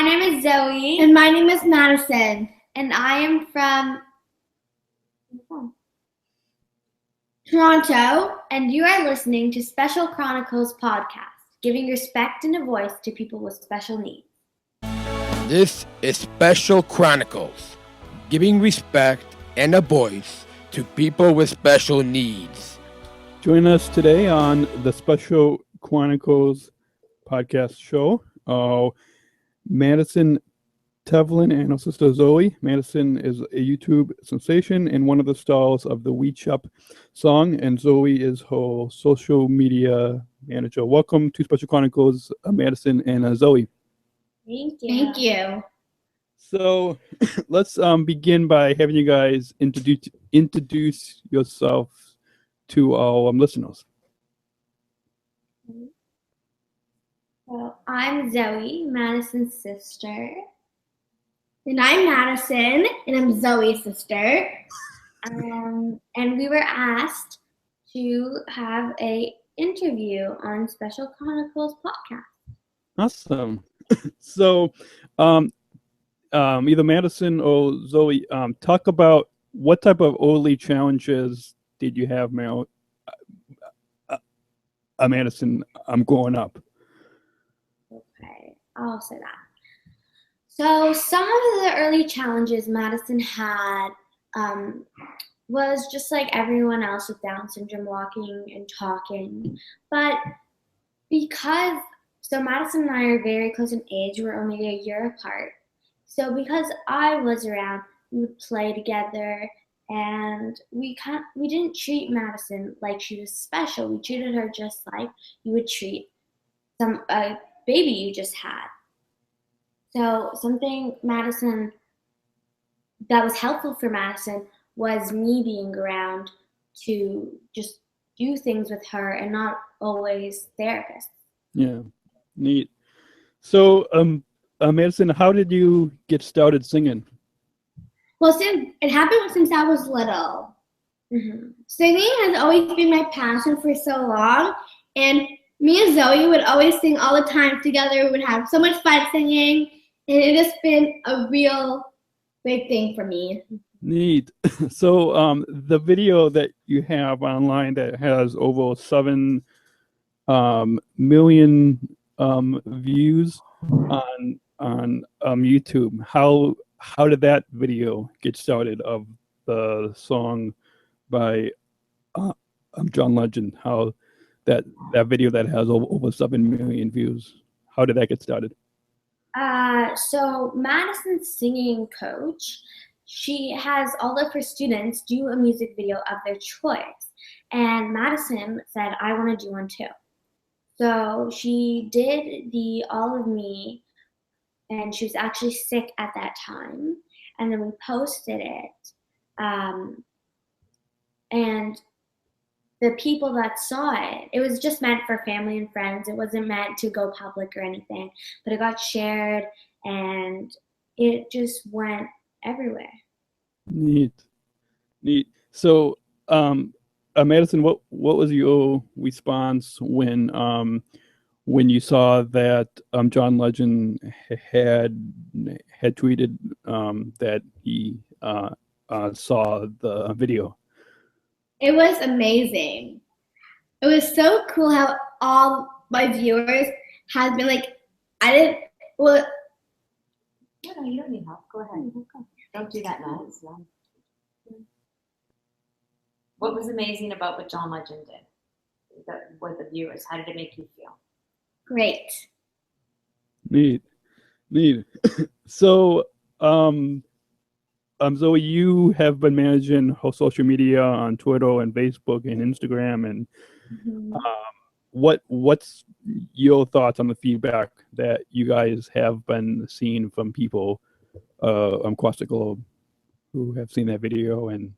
name is Zoe. And my name is Madison. And I am from Toronto. And you are listening to Special Chronicles podcast, giving respect and a voice to people with special needs. This is Special Chronicles, giving respect and a voice to people with special needs. Join us today on the Special Chronicles podcast show. Madison Tevlin and her sister Zoe. Madison is a YouTube sensation and one of the stars of the We Chop song, and Zoe is her social media manager. Welcome to Special Chronicles, Madison and Zoe. Thank you. Thank you. So let's begin by having you guys introduce yourself to our listeners. So I'm Zoe, Madison's sister. And I'm Madison, and I'm Zoe's sister. And we were asked to have an interview on Special Chronicles podcast. Awesome. So either Madison or Zoe, talk about what type of early challenges did you have, Madison, growing up? Okay, I'll say that. So some of the early challenges Madison had was just like everyone else with Down syndrome, walking and talking. But so Madison and I are very close in age, we're only a year apart. So because I was around, we would play together, and we didn't treat Madison like she was special. We treated her just like you would treat a baby you just had. So something that was helpful for Madison was me being around to just do things with her and not always therapists. Yeah, neat. So, Madison, how did you get started singing? Well, it happened since I was little. Mm-hmm. Singing has always been my passion for so long, and me and Zoe would always sing all the time together. We would have so much fun singing, and it has been a real big thing for me. Neat. So the video that you have online that has over 7 million views on YouTube, how did that video get started of the song by John Legend? How that video that has over 7 million views, how did that get started? So Madison's singing coach, she has all of her students do a music video of their choice. And Madison said, I want to do one too. So she did the All of Me, and she was actually sick at that time. And then we posted it. And the people that saw it was just meant for family and friends. It wasn't meant to go public or anything, but it got shared and it just went everywhere. Neat. So, Madison, what was your response when you saw that John Legend had tweeted that he saw the video? It was amazing. It was so cool how all my viewers have been like, No, you don't need help. Go ahead. Don't do that now. What was amazing about what John Legend did with the viewers? How did it make you feel? great. Neat. So, Zoe, you have been managing her social media on Twitter and Facebook and Instagram, and what's your thoughts on the feedback that you guys have been seeing from people across the globe who have seen that video, and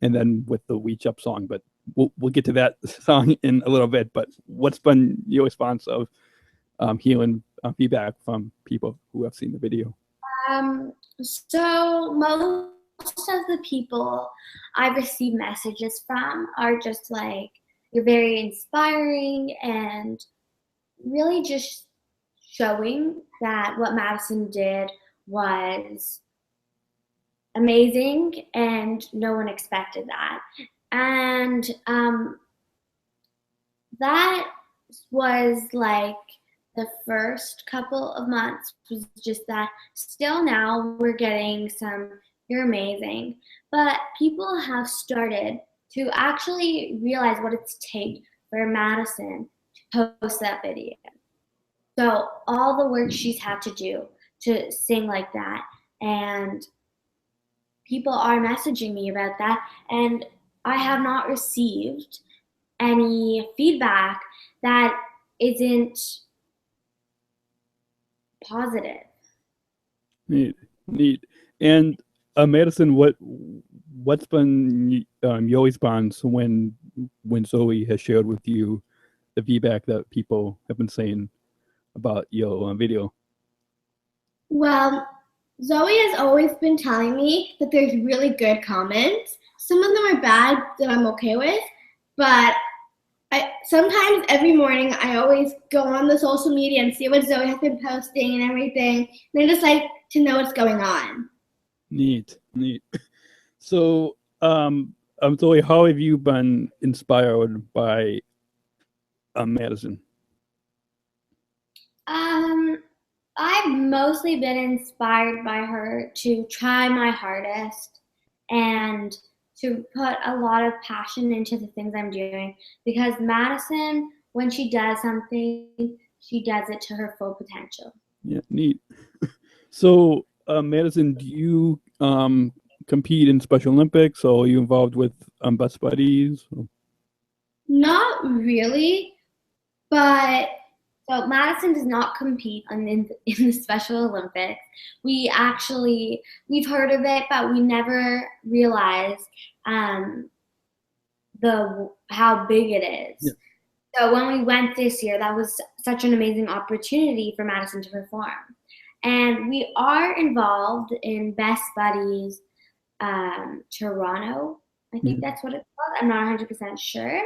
then with the We Chop song? But we'll get to that song in a little bit. But what's been your response of hearing feedback from people who have seen the video? So most of the people I've received messages from are just like, you're very inspiring and really just showing that what Madison did was amazing and no one expected that. And that was like the first couple of months was just that. Still now we're getting some, you're amazing, but people have started to actually realize what it's take for Madison to post that video. So all the work she's had to do to sing like that, and people are messaging me about that, and I have not received any feedback that isn't positive. Neat. And Madison, what's been your response when Zoe has shared with you the feedback that people have been saying about your video? Well, Zoe has always been telling me that there's really good comments. Some of them are bad that I'm okay with, but sometimes every morning I always go on the social media and see what Zoe has been posting and everything, and I just like to know what's going on. Neat. So, Zoe, how have you been inspired by Madison? I've mostly been inspired by her to try my hardest and to put a lot of passion into the things I'm doing, because Madison, when she does something, she does it to her full potential. Yeah, neat. So, Madison, do you compete in Special Olympics, or are you involved with Best Buddies? Not really, but so Madison does not compete in the Special Olympics. We've heard of it, but we never realized how big it is. Yeah. So when we went this year, that was such an amazing opportunity for Madison to perform. And we are involved in Best Buddies Toronto. I think that's what it's called. I'm not 100% sure.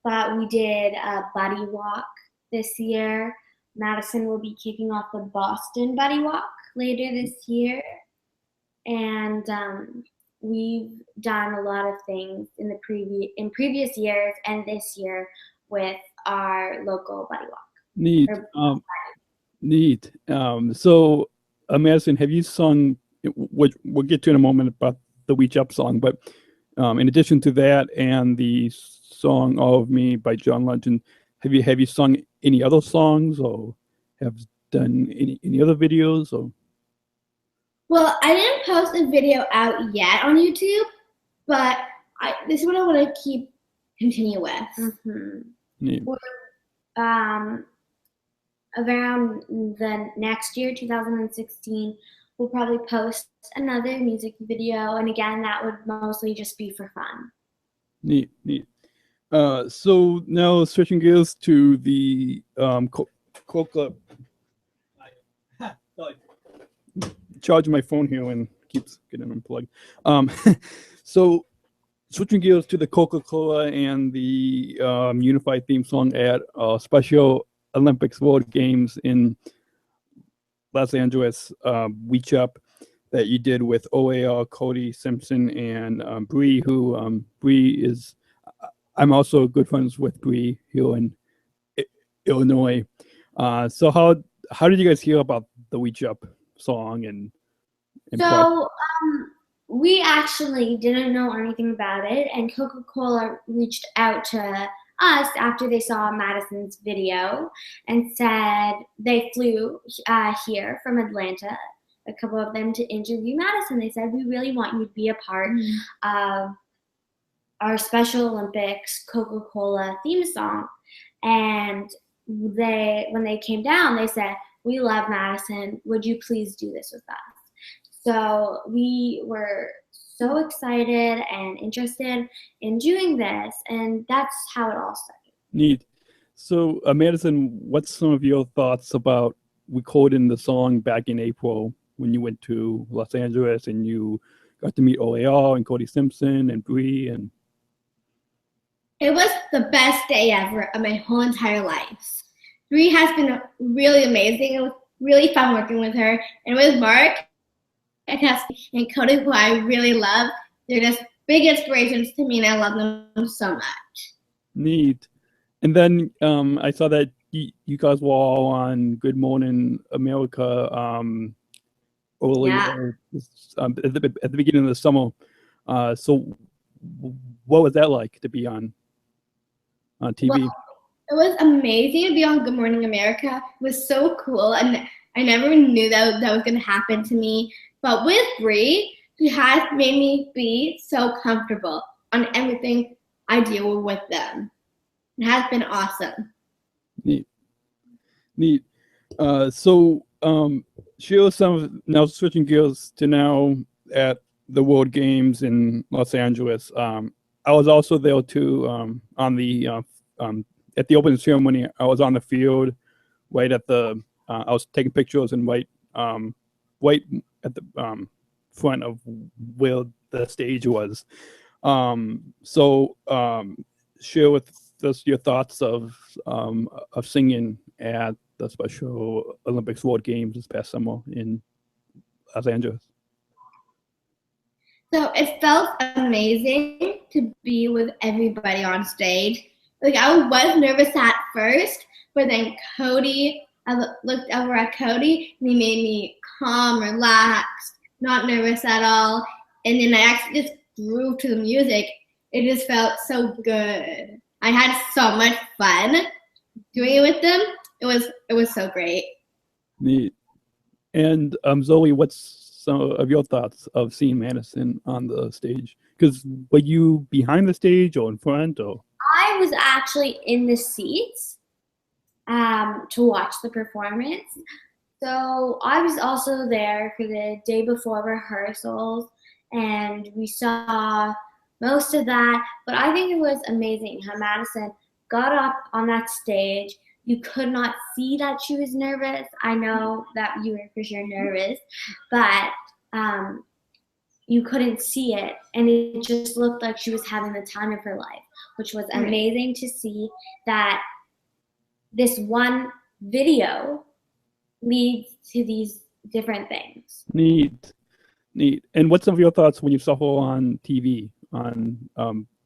But we did a buddy walk this year. Madison will be kicking off the Boston Buddy Walk later this year. And we've done a lot of things in previous years and this year with our local buddy walk. Neat. Neat. So, Madison, have you sung, we'll get to in a moment about the Reach Up song, but in addition to that and the song All of Me by John Legend, have you sung any other songs or have done any other videos? Or? Well, I didn't post a video out yet on YouTube, but this is what I want to continue with. Mm-hmm. Yeah. Around the next year, 2016, we'll probably post another music video, and again, that would mostly just be for fun. Neat. So now switching gears to the Coca. Charging my phone here and keeps getting unplugged. So switching gears to the Coca-Cola and the unified theme song at Special Olympics World Games in Los Angeles, Reach Up, that you did with OAR, Cody Simpson, and Bree, who Bree is, I'm also good friends with Bree here in Illinois. So how did you guys hear about the Reach Up song? And so we actually didn't know anything about it, and Coca-Cola reached out to us after they saw Madison's video and said they flew here from Atlanta, a couple of them, to interview Madison. They said, we really want you to be a part of our Special Olympics Coca-Cola theme song. And when they came down, they said, we love Madison. Would you please do this with us? So we were so excited and interested in doing this, and that's how it all started. Neat. So, Madison, what's some of your thoughts about recording the song back in April when you went to Los Angeles and you got to meet OAR and Cody Simpson and Bree? And it was the best day ever of my whole entire life. Bree has been really amazing. It was really fun working with her. And with Mark and Cody, who I really love, they're just big inspirations to me, and I love them so much. Neat. And then I saw that you guys were all on Good Morning America earlier at the beginning of the summer. So what was that like to be on TV? Well, it was amazing to be on Good Morning America. It was so cool, and I never knew that was going to happen to me. But with Bree, she has made me be so comfortable on everything I deal with them. It has been awesome. Neat. So Sheila, now switching gears to now at the World Games in Los Angeles. I was also there too on the at the opening ceremony. I was on the field, right at the. I was taking pictures and right at the front of where the stage was. So share with us your thoughts of singing at the Special Olympics World Games this past summer in Los Angeles. So it felt amazing to be with everybody on stage. Like, I was nervous at first, but then I looked over at Cody, and he made me calm, relaxed, not nervous at all. And then I actually just grooved to the music. It just felt so good. I had so much fun doing it with them. It was so great. Neat. And Zoe, what's some of your thoughts of seeing Madison on the stage? Because were you behind the stage or in front or? I was actually in the seats to watch the performance. So I was also there for the day before rehearsals, and we saw most of that. But I think it was amazing how Madison got up on that stage. You could not see that she was nervous. I know that you were for sure nervous, but you couldn't see it, and it just looked like she was having the time of her life, which was amazing to see that this one video leads to these different things. Neat. And what's some of your thoughts when you saw her on TV?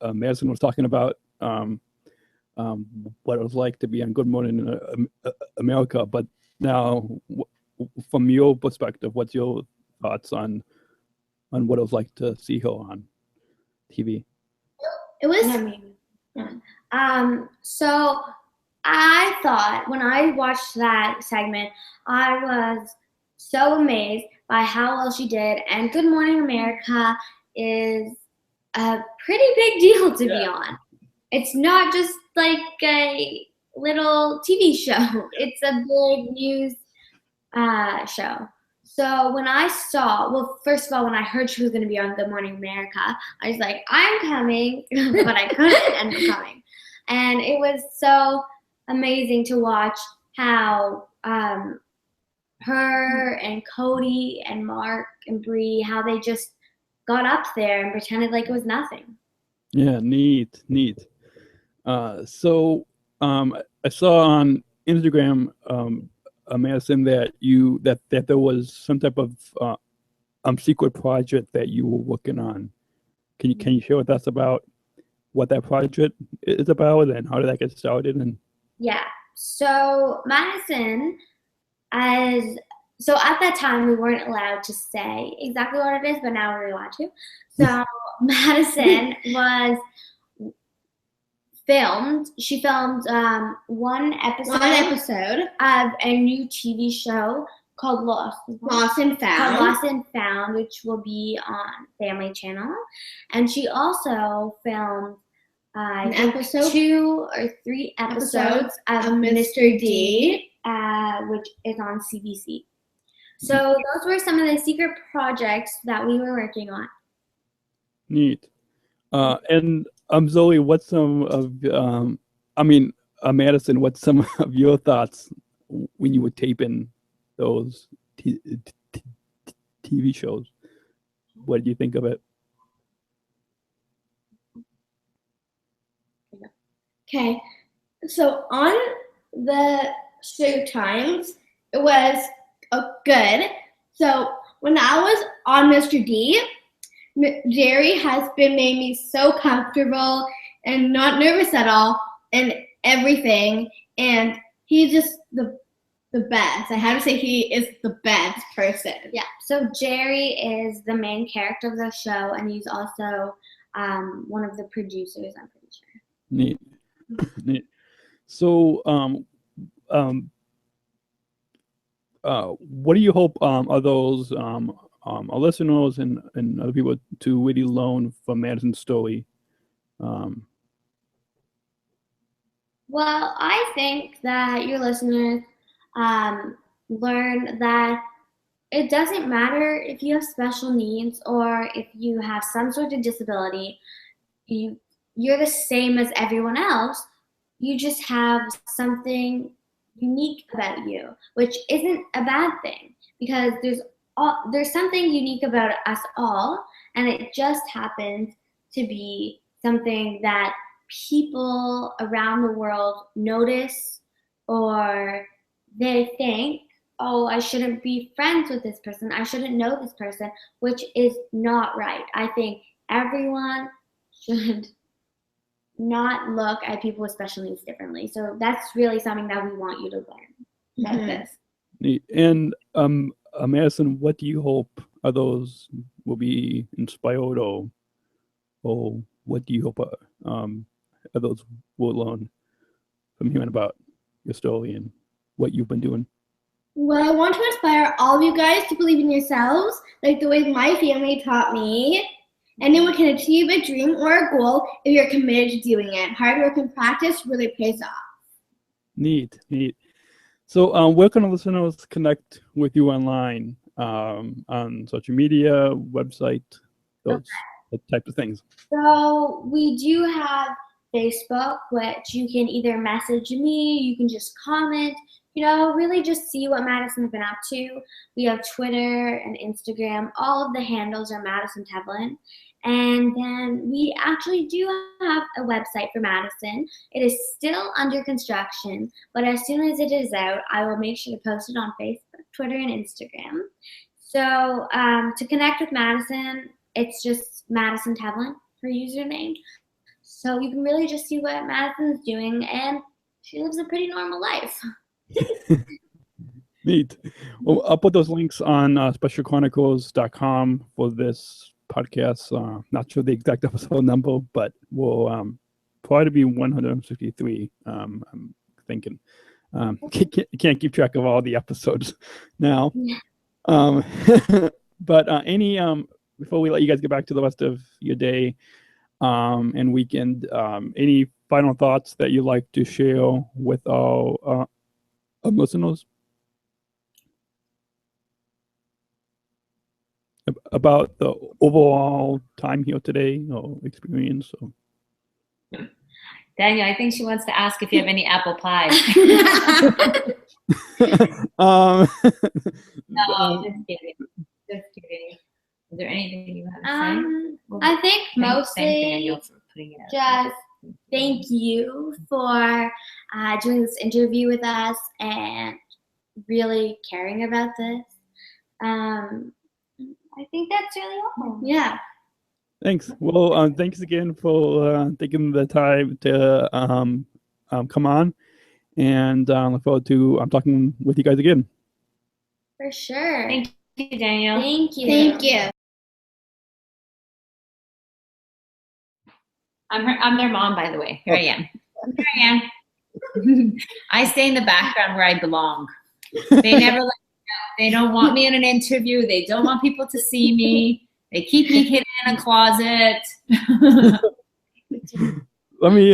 Madison was talking about what it was like to be on Good Morning America, but now from your perspective, what's your thoughts on what it was like to see her on TV? It was. So I thought when I watched that segment, I was so amazed by how well she did. And Good Morning America is a pretty big deal to be on. It's not just like a little TV show. It's a big news show. So when I saw, well, first of all, when I heard she was going to be on Good Morning America, I was like, I'm coming, but I couldn't end up coming. And it was so amazing to watch how her and Cody and Mark and Bree, how they just got up there and pretended like it was nothing. Yeah, neat. So I saw on Instagram, Madison, that there was some type of secret project that you were working on. Can you share with us about what that project is about and how did that get started? And yeah, so Madison, so at that time we weren't allowed to say exactly what it is, but now we're allowed to. So Madison was filmed. She filmed one episode of a new TV show called Lost and Found, which will be on Family Channel. And she also filmed episode 2 or 3 episodes of Mr. D, which is on CBC. So those were some of the secret projects that we were working on. Neat. And Zoe, what's some of Madison, what's some of your thoughts when you were taping those TV shows? What did you think of it? Okay, so on the 2 times. It was good. So when I was on Mr. D, Jerry has been made me so comfortable and not nervous at all and everything. And he's just the best. I have to say he is the best person. Yeah, so Jerry is the main character of the show, and he's also one of the producers, I'm pretty sure. Neat. Neat. So, what do you hope are those our listeners and other people to really learn from Madison's story? Well, I think that your listeners learn that it doesn't matter if you have special needs or if you have some sort of disability. You're the same as everyone else. You just have something unique about you, which isn't a bad thing, because there's something unique about us all, and it just happens to be something that people around the world notice, or they think, oh, I shouldn't be friends with this person, I shouldn't know this person, which is not right. I think everyone should not look at people with special needs differently. So that's really something that we want you to learn about this. Neat. And Madison, what do you hope others will be inspired, or what do you hope others will learn from hearing about your story and what you've been doing? Well, I want to inspire all of you guys to believe in yourselves, like the way my family taught me. Anyone can achieve a dream or a goal if you're committed to doing it. Hard work and practice really pays off. Neat. So where can listeners connect with you online, on social media, website, those types of things? So we do have Facebook, which you can either message me, you can just comment, really just see what Madison's been up to. We have Twitter and Instagram. All of the handles are Madison Tevlin. And then we actually do have a website for Madison. It is still under construction, but as soon as it is out, I will make sure to post it on Facebook, Twitter, and Instagram. So to connect with Madison, it's just Madison Tevlin, her username. So you can really just see what Madison's doing, and she lives a pretty normal life. Neat. Well, I'll put those links on specialchronicles.com for this podcast. Not sure the exact episode number, but we'll probably be 163. I'm thinking. Can't keep track of all the episodes now. But any before we let you guys get back to the rest of your day and weekend, any final thoughts that you'd like to share with our listeners about the overall time here today or experience? Daniel, I think she wants to ask if you have any apple pie. No, just kidding. Is there anything you have to say? I think mostly Daniel for putting it out. Just thank you for doing this interview with us and really caring about this. I think that's really all. Yeah. Thanks. Well, thanks again for taking the time to come on, and look forward to talking with you guys again. For sure. Thank you, Daniel. Thank you. Thank you. I'm their mom, by the way. Here I am. I stay in the background where I belong. They never let me know. They don't want me in an interview. They don't want people to see me. They keep me hidden in a closet. Let me